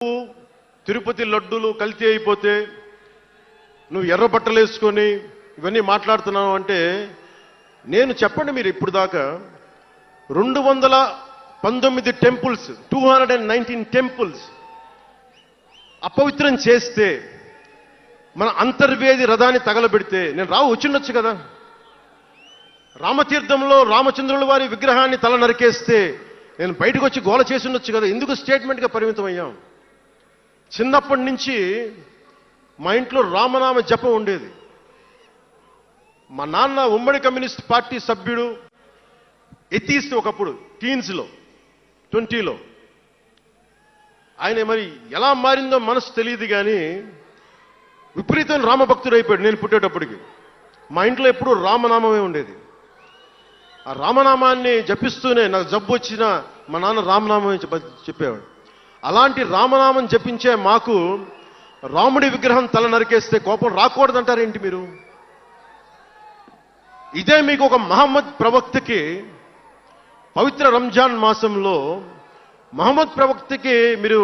తిరుపతి లడ్డూలు కల్తీ అయిపోతే నువ్వు ఎర్ర బట్టలు వేసుకొని ఇవన్నీ మాట్లాడుతున్నావు అంటే నేను చెప్పండి, మీరు ఇప్పుడు దాకా 219 టెంపుల్స్ 219 టెంపుల్స్ అపవిత్రం చేస్తే మన అంతర్వేది రథాన్ని తగలబెడితే నేను వచ్చిండొచ్చు కదా. రామతీర్థంలో రామచంద్రుల వారి విగ్రహాన్ని తల నరికేస్తే నేను బయటకు వచ్చి గోల చేసి ఉండొచ్చు కదా. ఎందుకు స్టేట్మెంట్గా పరిమితం అయ్యాం? చిన్నప్పటి నుంచి మా ఇంట్లో రామనామ జపం ఉండేది. మా నాన్న ఉమ్మడి కమ్యూనిస్ట్ పార్టీ సభ్యుడు, ఎథీస్ట్ ఒకప్పుడు టీన్స్లో 20లో. ఆయన మరి ఎలా మారిందో మనసు తెలియదు కానీ విపరీతం రామభక్తుడు అయిపోయాడు. నేను పుట్టేటప్పటికి మా ఇంట్లో ఎప్పుడూ రామనామమే ఉండేది. ఆ రామనామాన్ని జపిస్తూనే నాకు జబ్బు వచ్చినా మా నాన్న రామనామమే చెప్పేవాడు. అలాంటి రామనామం జపించే మాకు రాముడి విగ్రహం తల నరికేస్తే కోపం రాకూడదంటారేంటి మీరు? ఇదే మీకు ఒక మహమ్మద్ ప్రవక్తకి పవిత్ర రంజాన్ మాసంలో మహమ్మద్ ప్రవక్తకి మీరు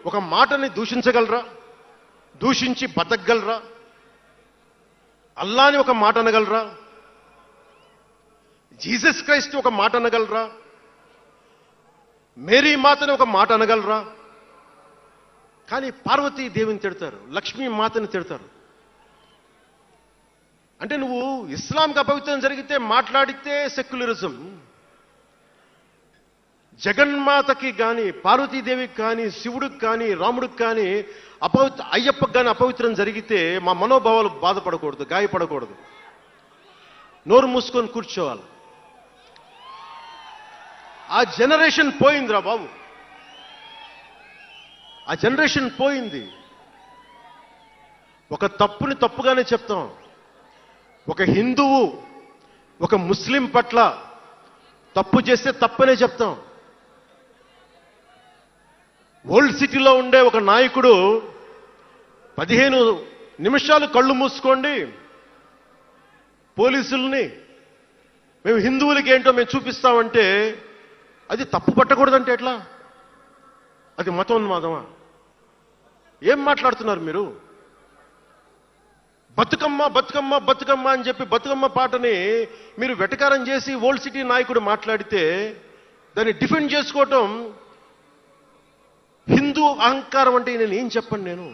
ఒక మాటని దూషించగలరా? దూషించి బతకగలరా? అల్లాని ఒక మాట అనగలరా? జీసస్ క్రైస్ట్ ఒక మాట అనగలరా? మేరీ మాతని ఒక మాట అనగలరా? కానీ పార్వతీ దేవిని తిడతారు, లక్ష్మీ మాతని తిడతారు. అంటే నువ్వు ఇస్లాంకి అపవిత్రం జరిగితే మాట్లాడితే సెక్యులరిజం, జగన్మాతకి కానీ పార్వతీదేవికి కానీ శివుడికి కానీ రాముడికి కానీ అయ్యప్పకి కానీ అపవిత్రం జరిగితే మా మనోభావాలు బాధపడకూడదు, గాయపడకూడదు, నోరు మూసుకొని కూర్చోవాలి. ఆ జనరేషన్ పోయిందిరా బాబు, ఆ జనరేషన్ పోయింది. ఒక తప్పుని తప్పుగానే చెప్తాం. ఒక హిందువు ఒక ముస్లిం పట్ల తప్పు చేస్తే తప్పనే చెప్తాం. ఓల్డ్ సిటీలో ఉండే ఒక నాయకుడు 15 నిమిషాలు కళ్ళు మూసుకోండి, పోలీసుల్ని మేము హిందువులకి ఏంటో మేము చూపిస్తామంటే అది తప్పు పట్టకూడదంటే ఎట్లా? అది మతోన్మాదమా? ఏం మాట్లాడుతున్నారు మీరు? బతుకమ్మ బతుకమ్మ బతుకమ్మ అని చెప్పి బతుకమ్మ పాటని మీరు వెటకారం చేసి ఓల్డ్ సిటీ నాయకుడు మాట్లాడితే దాన్ని డిఫెండ్ చేసుకోవటం హిందూ అహంకారం అంటే నేను ఏం చెప్పండి? నేను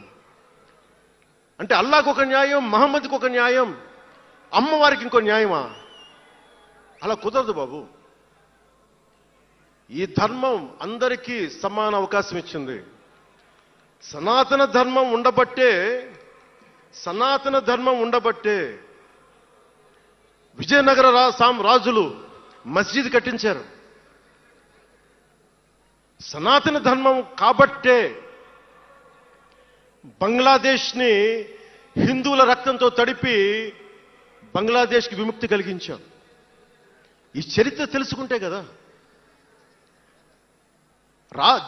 అంటే అల్లాహకు ఒక న్యాయం, మహమ్మద్కి ఒక న్యాయం, అమ్మవారికి ఇంకో న్యాయమా? అలా కుదరదు బాబు. ఈ ధర్మం అందరికీ సమాన అవకాశం ఇచ్చింది. సనాతన ధర్మం ఉండబట్టే విజయనగర రాజులు మస్జిద్ కట్టించారు. సనాతన ధర్మం కాబట్టే బంగ్లాదేశ్ని హిందువుల రక్తంతో తడిపి బంగ్లాదేశ్కి విముక్తి కలిగించాం. ఈ చరిత్ర తెలుసుకుంటే కదా.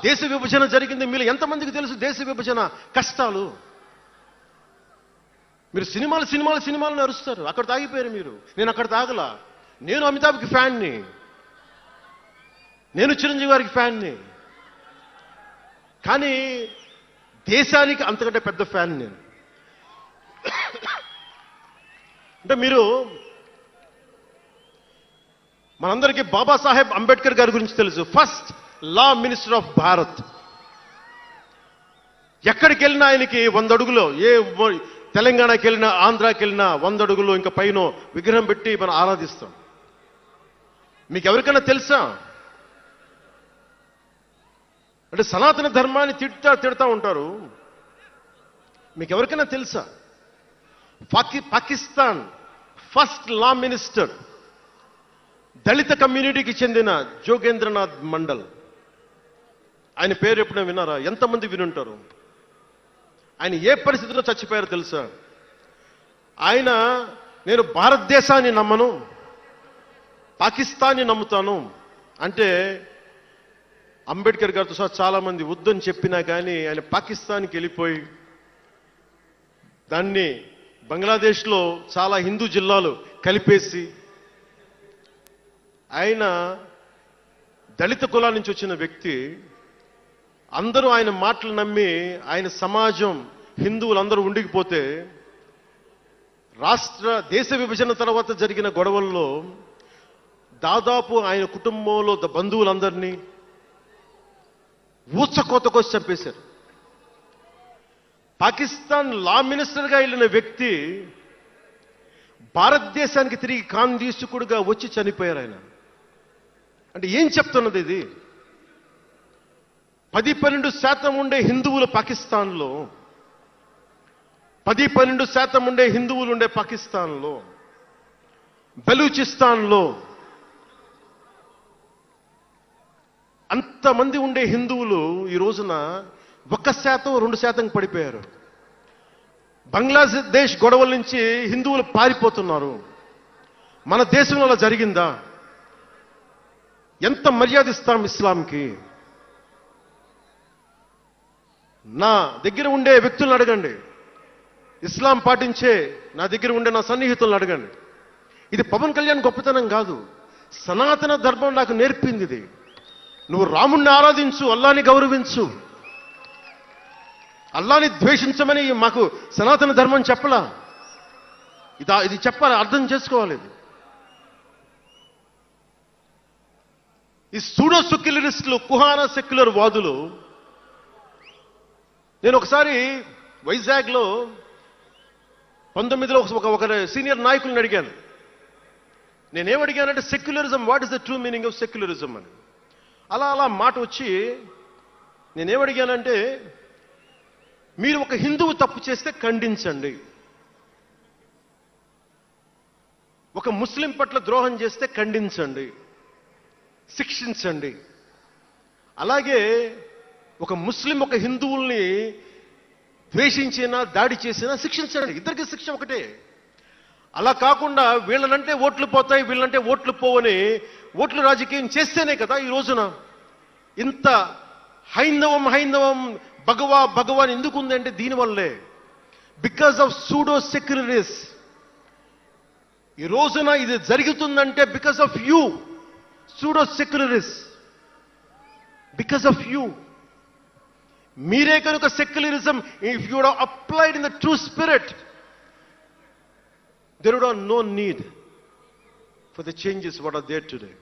దేశ విభజన జరిగింది. మీరు ఎంతమందికి తెలుసు దేశ విభజన కష్టాలు? మీరు సినిమాలు అరుస్తారు, అక్కడ తాగిపోయారు మీరు. నేను అక్కడ తాగలా. నేను అమితాబ్కి ఫ్యాన్ని, నేను చిరంజీవి గారికి ఫ్యాన్ని, కానీ దేశానికి అంతకంటే పెద్ద ఫ్యాన్ నేను. అంటే మీరు మనందరికీ బాబాసాహెబ్ అంబేద్కర్ గారి గురించి తెలుసు. First law minister of Bharat. ఎక్కడికి వెళ్ళినా ఆయనకి 100 అడుగులో, తెలంగాణకి వెళ్ళినా ఆంధ్రాకి వెళ్ళినా 100 అడుగులు ఇంకా పైన విగ్రహం పెట్టి మనం ఆరాధిస్తాం. మీకు ఎవరికైనా తెలుసా? అంటే సనాతన ధర్మాన్ని తిడతా ఉంటారు. మీకు ఎవరికైనా తెలుసా? పాకిస్తాన్ ఫస్ట్ లా మినిస్టర్ దళిత కమ్యూనిటీకి చెందిన జోగేంద్రనాథ్ మండల్. ఆయన పేరు ఎప్పుడైనా విన్నారా? ఎంతమంది వినుంటారు? ఆయన ఏ పరిస్థితిలో చచ్చిపోయారో తెలుసా? ఆయన నేను భారతదేశాన్ని నమ్మను, పాకిస్తాన్ని నమ్ముతాను అంటే అంబేద్కర్ గారితో సహా చాలా మంది వద్దని చెప్పినా కానీ ఆయన పాకిస్తాన్కి వెళ్ళిపోయి దాన్ని బంగ్లాదేశ్లో చాలా హిందూ జిల్లాలు కలిపేసి ఆయన దళిత కులాల నుంచి వచ్చిన వ్యక్తి అందరూ ఆయన మాటలు నమ్మి ఆయన సమాజం హిందువులందరూ ఉండిపోతే దేశ విభజన తర్వాత జరిగిన గొడవల్లో దాదాపు ఆయన కుటుంబంలో బంధువులందరినీ ఊచకోతకొచ్చి చంపేశారు. పాకిస్తాన్ లా మినిస్టర్గా వెళ్ళిన వ్యక్తి భారతదేశానికి తిరిగి కాందీసుకుడుగా వచ్చి చనిపోయారు ఆయన. అంటే ఏం చెప్తున్నది ఇది? 10-12% ఉండే హిందువులు పాకిస్తాన్లో, 10-12% ఉండే హిందువులు ఉండే పాకిస్తాన్లో, బలూచిస్తాన్లో అంతమంది ఉండే హిందువులు ఈ రోజున 1%-2% పడిపోయారు. బంగ్లాదేశ్ గొడవల నుంచి హిందువులు పారిపోతున్నారు. మన దేశంలో అలా జరిగిందా? ఎంత మర్యాద ఇస్తాం ఇస్లాంకి? నా దగ్గర ఉండే వ్యక్తులను అడగండి, ఇస్లాం పాటించే నా దగ్గర ఉండే నా సన్నిహితులను అడగండి. ఇది పవన్ కళ్యాణ్ గొప్పతనం కాదు, సనాతన ధర్మం నాకు నేర్పింది ఇది. నువ్వు రాముణ్ణి ఆరాధించు, అల్లాని గౌరవించు, అల్లాని ద్వేషించమని మాకు సనాతన ధర్మం చెప్పలా. ఇది చెప్పాలి, అర్థం చేసుకోవాలి. ఈ సూడో సెక్యులరిస్టులు, కుహానా సెక్యులర్ వాదులు. నేను ఒకసారి వైజాగ్లో 19లో ఒక సీనియర్ నాయకులను అడిగాను. నేనేమడిగానంటే, secularism, what is the true meaning of secularism అని. అలా మాట వచ్చి నేనేమడిగానంటే, మీరు ఒక హిందువు తప్పు చేస్తే ఖండించండి, ఒక ముస్లిం పట్ల ద్రోహం చేస్తే ఖండించండి, శిక్షించండి. అలాగే ఒక ముస్లిం ఒక హిందువుల్ని ద్వేషించినా దాడి చేసినా శిక్షించండి. ఇద్దరికి శిక్ష ఒకటే. అలా కాకుండా వీళ్ళనంటే ఓట్లు పోతాయి, వీళ్ళంటే ఓట్లు పోవని ఓట్లు రాజకీయం చేస్తేనే కదా ఈ రోజున ఇంత హైందవం భగవాన్ ఎందుకు ఉందంటే దీనివల్లే, బికాజ్ ఆఫ్ సూడో సెక్యులరిస్. ఈ రోజున ఇది జరుగుతుందంటే because of you pseudo secularist, because of you. మీరే కనుక secularism, if you would applied in the true spirit, there would have no need for the changes what are there today.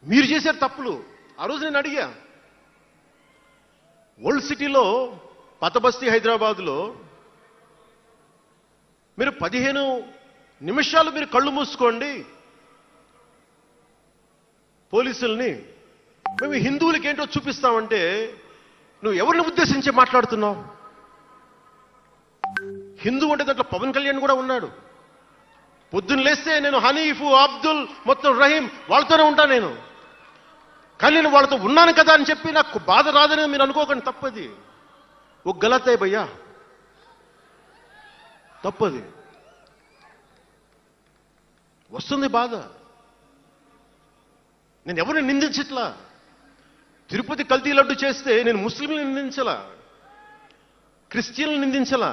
మీరు చేశారు తప్పులు. ఆ రోజు నేను అడిగా, ఓల్డ్ సిటీలో, పాత బస్తీ హైదరాబాద్లో మీరు 15 నిమిషాలు మీరు కళ్ళు మూసుకోండి పోలీసుల్ని, మేము హిందువులకి ఏంటో చూపిస్తామంటే నువ్వు ఎవరిని ఉద్దేశించి మాట్లాడుతున్నావు? హిందూ అంటే దాంట్లో పవన్ కళ్యాణ్ కూడా ఉన్నాడు. పొద్దున్న లేస్తే నేను హనీఫు, అబ్దుల్, మొత్తం రహీం వాళ్ళతోనే ఉంటాను నేను. కానీ నేను వాళ్ళతో ఉన్నాను కదా అని చెప్పి నాకు బాధ రాదని మీరు అనుకోకండి, తప్పది. ఓ గలత్ హై భయ్యా, తప్పది. వస్తుంది బాధ. నేను ఎవరిని నిందించట్లా. తిరుపతి కల్తీ లడ్డు చేస్తే నేను ముస్లింలను నిందించలా, క్రిస్టియన్లను నిందించలా.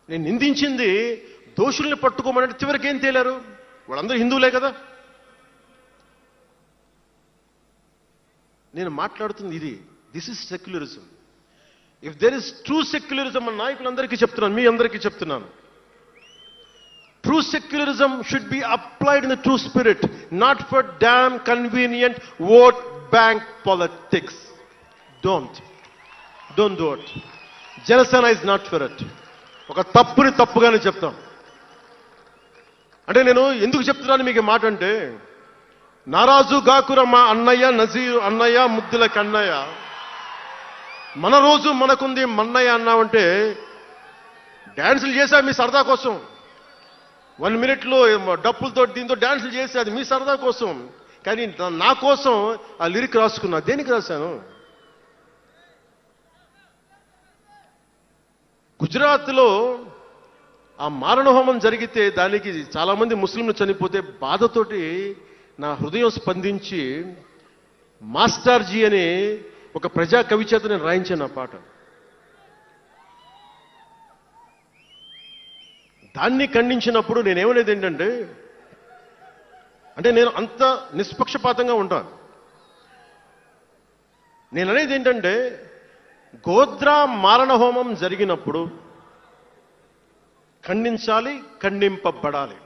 నేను నిందించింది దోషుల్ని పట్టుకోమని. చివరికి ఏం తేలారు? వాళ్ళందరూ హిందువులే కదా. నేను మాట్లాడుతుంది ఇది. This is secularism. If there is true secularism అని నాయకులందరికీ చెప్తున్నాను, మీ అందరికీ చెప్తున్నాను. True secularism should be applied in the true spirit, not for damn convenient vote bank politics. Don't do it. Janasena is not for it. ఒక తప్పుని తప్పుగానే చెప్తాం. అంటే నేను ఎందుకు చెప్తున్నాను మీకు మాట అంటే, నారాజు గాకుర మా అన్నయ్య నజీరు అన్నయ్య ముద్దుల కన్నయ్య, మన రోజు మనకుంది మన్నయ్య అన్నామంటే డ్యాన్సులు చేశా మీ సరదా కోసం. 1 minute డప్పులతో దీంతో డ్యాన్సులు చేసి అది మీ సరదా కోసం. కానీ నా కోసం ఆ లిరిక్ రాసుకున్నా. దేనికి రాశాను? గుజరాత్లో ఆ మారణహోమం జరిగితే దానికి చాలా మంది ముస్లింలు చనిపోతే బాధతోటి నా హృదయం స్పందించి మాస్టర్జీ అనే ఒక ప్రజా కవి చేత నేను రాయించాను ఆ పాట. దాన్ని ఖండించినప్పుడు నేనేమనేది ఏంటంటే, అంటే నేను అంత నిష్పక్షపాతంగా ఉంటాను. నేను అనేది ఏంటంటే గోద్రా మారణ హోమం జరిగినప్పుడు ఖండించాలి, ఖండింపబడాలి.